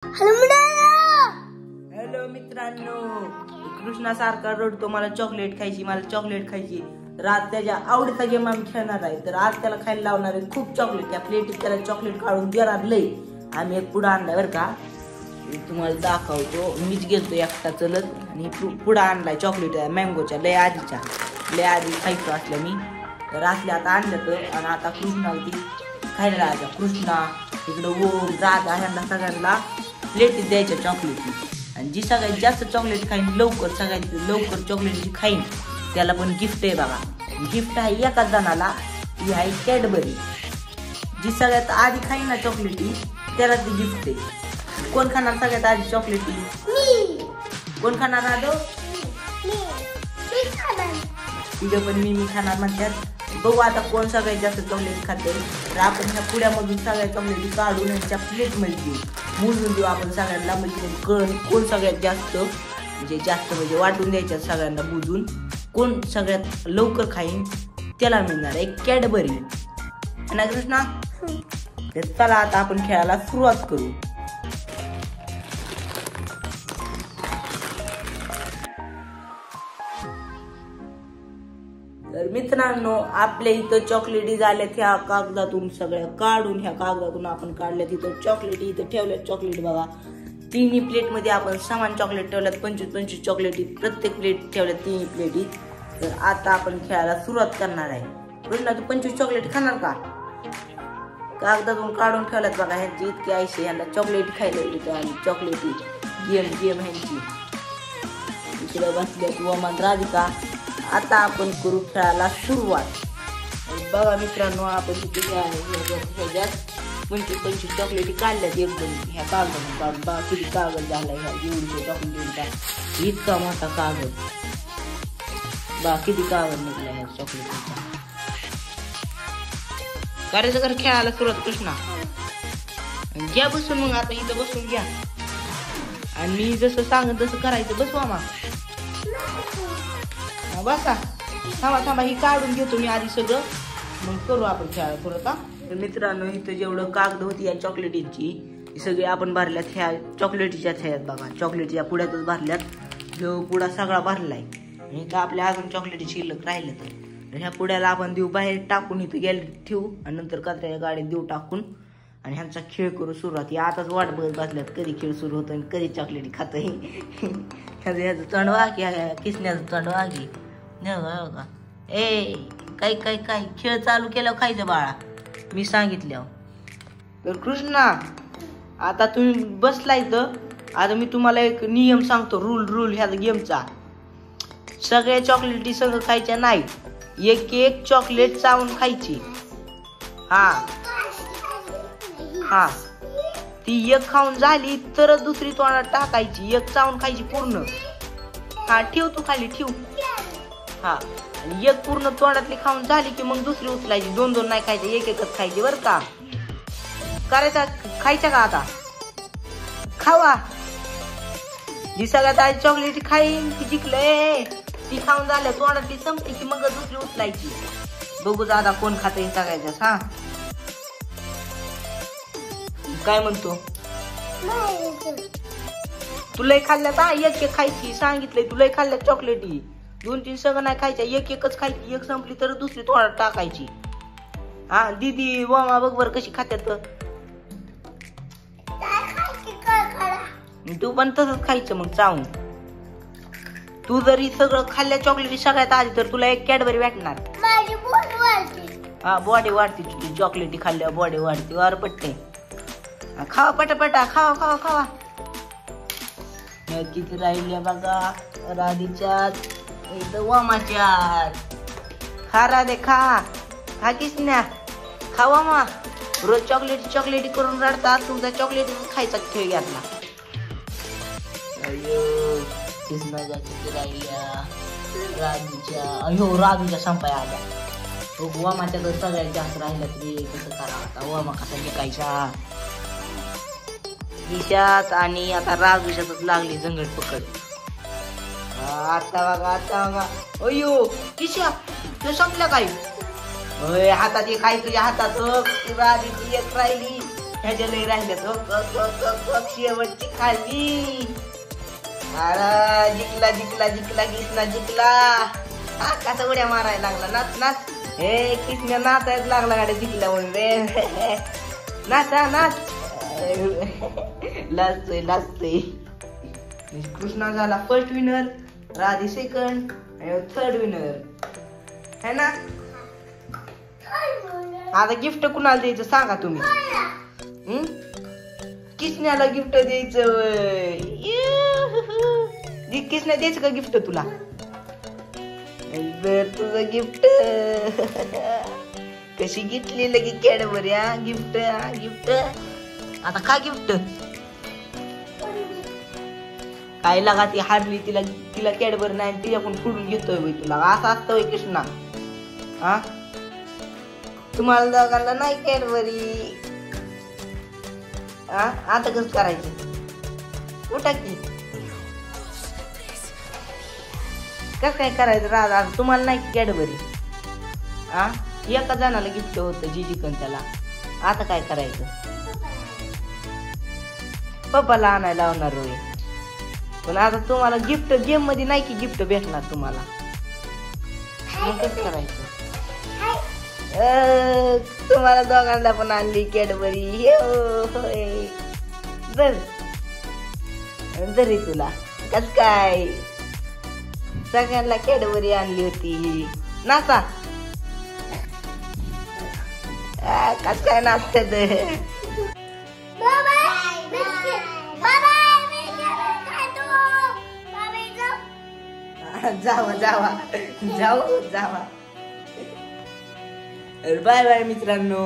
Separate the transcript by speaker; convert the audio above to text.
Speaker 1: Hello मित्रांनो, कृष्णा सारखा रडतो मला चॉकलेट खायची, मला चॉकलेट खायची. रात त्याच्या आवडीचा गेम आम्ही खेळणार आहे. तर आज त्याला खायला लावणार आहे खूप चॉकलेट. त्या प्लेटीत त्याला चॉकलेट काढून देणार लय. आम्ही एक पुडा आणलाय बरं का, तुम्हाला दाखवतो. मीच गेलतो एकटा चलत आणि पुडा आणलाय चॉकलेट मँगोच्या लय आधी खायचं असल्या मी. तर असल्या आता आणलं तर. आणि आता कृष्णा ती खायला लावायचा. कृष्णा इकडं ओम राधा ह्यांना सगळ्यांना प्लेटीत द्यायच्या चॉकलेटी. आणि जी सगळ्यात जास्त चॉकलेट खाईन सगळ्यात लवकर चॉकलेट जी खाईन त्याला पण गिफ्ट आहे बघा. गिफ्ट आहे एकाच जणाला, ही आहे कॅडबरी. जी सगळ्यात आधी खाईन ना चॉकलेटी त्याला ती गिफ्ट आहे. कोण खाणार सगळ्यात आधी चॉकलेटी? कोण खाणार आलो? तिथं पण मी खाणार म्हणतात. बघू आता कोण सगळ्यात जास्त चॉकलेट खाते. तर आपण ह्या पुड्यामधून सगळ्या चॉकलेटी काढून यांच्या प्लेटमध्ये देऊ, मोजून देऊ आपण सगळ्यांना. म्हणजे कळण कोण सगळ्यात जास्त म्हणजे वाटून द्यायच्या सगळ्यांना बुजून. कोण सगळ्यात लवकर खाईन त्याला मिळणार एक कॅडबरी. ना कृष्णा, तर चला आता आपण खेळायला सुरुवात करू. तर मित्रांनो, आपल्या इथं चॉकलेटी झाल्यात. ह्या कागदातून सगळ्या काढून, ह्या कागदातून आपण काढल्या. तिथं चॉकलेटी इथं ठेवल्यात. चॉकलेट बघा, तिन्ही प्लेटमध्ये आपण समान चॉकलेट ठेवल्यात. 25-25 चॉकलेटी प्रत्येक प्लेट ठेवल्यात, तिन्ही प्लेटी. तर आता आपण खेळायला सुरुवात करणार आहे. कृष्णा, तू 25 चॉकलेट खाणार का? कागदातून काढून ठेवल्यात बघा. ह्यांची इतकी आयशी, ह्यांना चॉकलेट खायला येते. आणि चॉकलेटी गेम ह्यांची. इकडे बसल्यात वमन राधिका. आता आपण करू खेळायला सुरुवात. बघा मित्रांनो, आपण तिथे ह्याच्यात 25-25 चॉकलेटी काढल्यात एकदम. ह्या कागद बघा किती कागद झालाय. ह्या एवढी चॉकलेटीचा इतका मोठा कागद बघा, किती कागद निघला ह्या चॉकलेटीचा. करायचं कर खेळायला सुरुवात कृष्णा. घ्या बसून, मग आता इथं बसून घ्या. आणि मी जसं सांगत तसं करायचं. बस मामा, बसा. थांबा ही काढून घेतो मी आधी सगळं, मग करू आपण खेळायला थोडं. तर मित्रांनो, इथं जेवढं कागद होती या चॉकलेटीची ती सगळी आपण भरल्यात ह्या चॉकलेटीच्या थ्यात बघा. चॉकलेटीच्या पुड्यातच भरल्यात. जो पुडा सगळा भरलाय. इथं आपल्या अजून चॉकलेटी शिल्लक राहिलं. तर ह्या पुड्याला आपण देऊ बाहेर टाकून, इथं गॅलरीत ठेवू आणि नंतर कचऱ्याच्या गाडीत देऊ टाकून. आणि ह्यांचा खेळ करू सुरुवात. आताच वाट बघत बसल्यात कधी खेळ सुरू होतो आणि कधी चॉकलेटी खात. ह्याचं तंडवा की किसण्याचं तंडवा की का. ए काय खेळ चालू केल्यावर खायचं बाळा, मी सांगितल्यावर. तर कृष्णा, आता तुम्ही बसलाय तर आता मी तुम्हाला एक नियम सांगतो. रूल ह्या गेमचा. सगळ्या चॉकलेटी सगळं खायच्या नाही. एक चॉकलेट चावून खायची. हा ती एक खाऊन झाली तर दुसरी तोंडात टाकायची. एक चावून खायची पूर्ण. ठेव तू खाली ठेव. आणि एक पूर्ण तोंडातली खाऊन झाली की मग दुसरी उचलायची. दोन नाही खायची, एकच खायची बरं का. करायचा खायच्या का आता? खावा. जी सगळ्यात आधी चॉकलेट खाईन ती जिंकलंय. ती खाऊन झाल्या तोंडातली संपली की मग दुसरी उचलायची. बघू दादा कोण खाते सगळ्याच्या. काय म्हणतो? तुला खाल्ल्यात एक खायची सांगितलंय. तुला खाल्ल्यात चॉकलेटी 2-3 सगळं नाही खायच्या. एकच खायची. एक संपली तर दुसरी तोंडात टाकायची. दीदी वामा बघ बर कशी खात्यात. तू पण तसंच खायचं मग चावून. तू जरी सगळं खाल्ल्या चॉकलेटी सगळ्यात आधी तर तुला एक कॅडबरी भेटणार. बॉडी वाढते तुझी. चॉकलेटी खाल्ल्यावर बॉडी वाढते. वर पटते. खावा पटापटा खावा. किती राहिल्या बघा राधीच्यात, इथं वामाच्यात. खा राधे खा किसन्या. खावा मा. रोज चॉकलेटी करून रडतात. तुमचा चॉकलेटी खायचा खेळ घातला. किसनाच्या किती राहिल्या राधीच्या. राधीच्या संपाय आल्या. वामाच्या तर सगळ्यात जास्त राहिल्या. तरी कसं करा आता. वामा कसा विकायचा ईशात. आणि आता राजूशातच लागली झंगड पकड. आता बघा. अयो किशा, तू संपला काय? हातात एक आहे तुझ्या हातात. राधीची एक राहिली. ह्याच्या लई राहिल्यात शेवटची खाली. अरे जिंकला जिंकला जिंकला किसना जिंकला. हा कसा उड्या मारायला लागला. नाच नाच. हे किसण्या नाचायला लागला गाड्या जिंकला म्हणून रे. नाचा नाच. लाजतोय लाजतोय. कृष्णा झाला फर्स्ट विनर, राधी सेकंड आणि थर्ड विनर है ना. आता गिफ्ट कुणाला द्यायचं सांगा तुम्ही. किसण्याला गिफ्ट द्यायचं. किसण्या द्यायचं का गिफ्ट तुला. बर तुझं गिफ्ट कशी घेतली लगी कॅडबरी. गिफ्ट गिफ्ट आता का गिफ्ट काय लागा. ती हारली तिला तिला कॅडबरी नाही तिच्याकडून फोडून घेतोय बाई तुला. असं असतं होय कृष्णा. हा तुम्हाला दोघांना नाही कॅडबरी. आता कसं करायचं. उठा की कसं काय करायचं. राजा तुम्हाला नाही कॅडबरी. एका जणाला गिफ्ट होतं जिजिकन त्याला. आता काय करायचं. पप्पाला आणायला लावणार होय. पण आता तुम्हाला गिफ्ट गेम मध्ये नाही की गिफ्ट भेटणार तुम्हाला. मग कसं करायचं. तुम्हाला दोघांना पण आणली कॅडबरी. जर जरी तुला कस काय सगळ्यांना कॅडबरी आणली होती. नाचा कस काय नाचत. जावा जावा जाऊ जावा. बाय बाय मित्रांनो.